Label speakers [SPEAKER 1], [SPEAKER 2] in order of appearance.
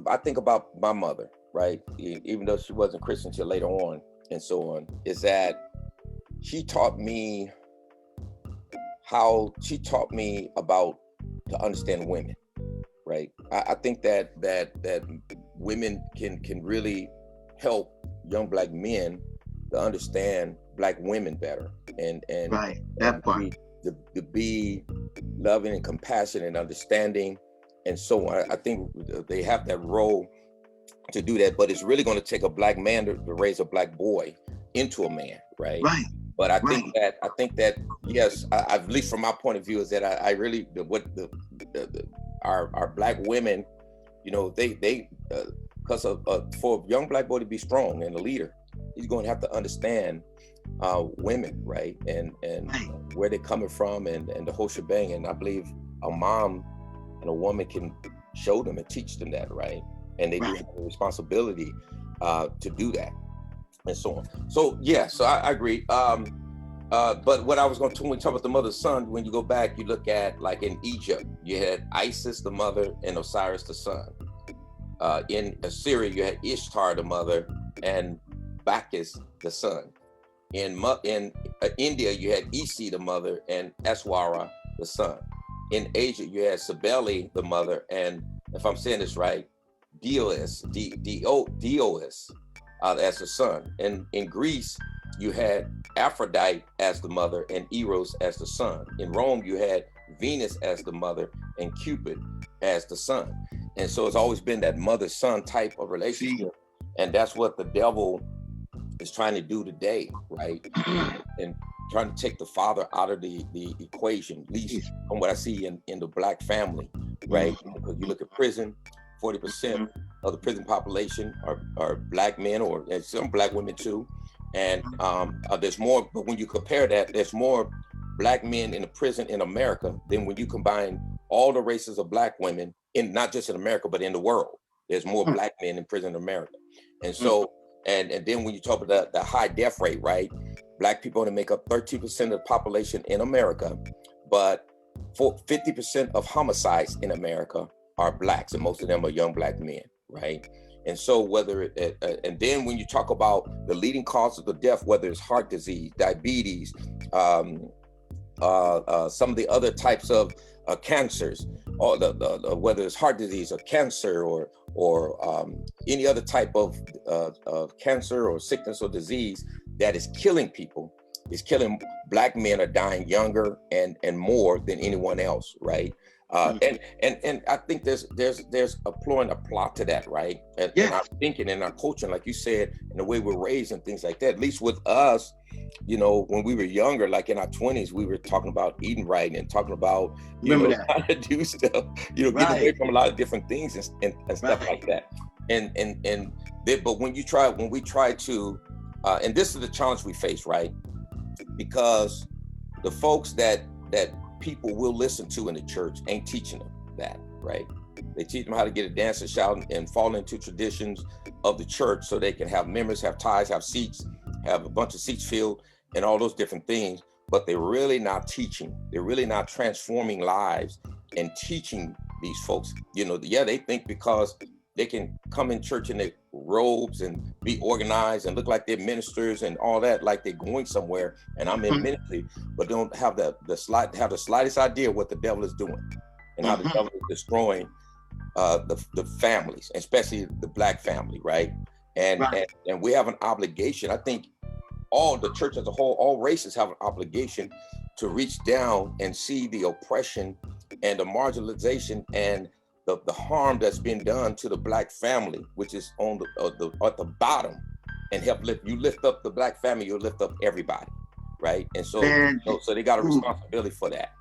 [SPEAKER 1] I think about my mother, right? Even though she wasn't Christian till later on and so on, is that she taught me about to understand women, right? I think that women can really help young black men to understand black women better and
[SPEAKER 2] Right, that part.
[SPEAKER 1] to be loving and compassionate and understanding and so on. I think they have that role to do that, but it's really going to take a black man to raise a black boy into a man, right?
[SPEAKER 2] Right.
[SPEAKER 1] But I think that yes, at least from my point of view, is that I really our black women, you know, they because for a young black boy to be strong and a leader, he's going to have to understand women, right, and where they're coming from and the whole shebang. And I believe a mom and a woman can show them and teach them that, right? And they do have a responsibility to do that and so on. So yeah, so I agree. But what I was going to, when we talk about the mother's son, when you go back, you look at, like in Egypt, you had Isis, the mother, and Osiris, the son. In Assyria, you had Ishtar, the mother, and Bacchus, the son. In India, you had Isi, the mother, and Eswara, the son. In Asia, you had Cybele, the mother, and if I'm saying this right, Dios, as the son. And in Greece, you had Aphrodite as the mother and Eros as the son. In Rome, you had Venus as the mother and Cupid as the son. And so it's always been that mother-son type of relationship. And that's what the devil is trying to do today, right? And trying to take the father out of the equation, at least from what I see in the black family, right? Because you look at prison, 40% of the prison population are black men, or some black women too. And there's more, but when you compare that, there's more black men in the prison in America than when you combine all the races of black women, in not just in America, but in the world. There's more black men in prison in America. And so, and then when you talk about the high death rate, right? Black people only make up 13% of the population in America, but 50% of homicides in America are blacks, and most of them are young black men, right? And so and then when you talk about the leading causes of the death, whether it's heart disease, diabetes, some of the other types of cancers, or whether it's heart disease or cancer or any other type of cancer or sickness or disease that is killing people, is killing black men, are dying younger and more than anyone else, right? And I think there's applying a plot to that, right? And our thinking and our culture, like you said, and the way we're raised and things like that. At least with us, you know, when we were younger, like in our 20s, we were talking about eating right and talking about how to do stuff, getting away from a lot of different things and stuff like that. But when we try to, and this is the challenge we face, right? Because the folks that people will listen to in the church ain't teaching them that, right? They teach them how to get a dance and shout and fall into traditions of the church so they can have members, have ties, have seats, have a bunch of seats filled and all those different things, but they're really not teaching. They're really not transforming lives and teaching these folks. They think because they can come in church in their robes and be organized and look like they're ministers and all that, like they're going somewhere, and I'm in ministry, but don't have the slightest idea what the devil is doing and how the devil is destroying the families, especially the black family, right? And we have an obligation. I think all the church as a whole, all races have an obligation to reach down and see the oppression and the marginalization and the harm that's been done to the black family, which is on at the bottom, and help lift up the black family, you'll lift up everybody, right? And so they got a responsibility for that.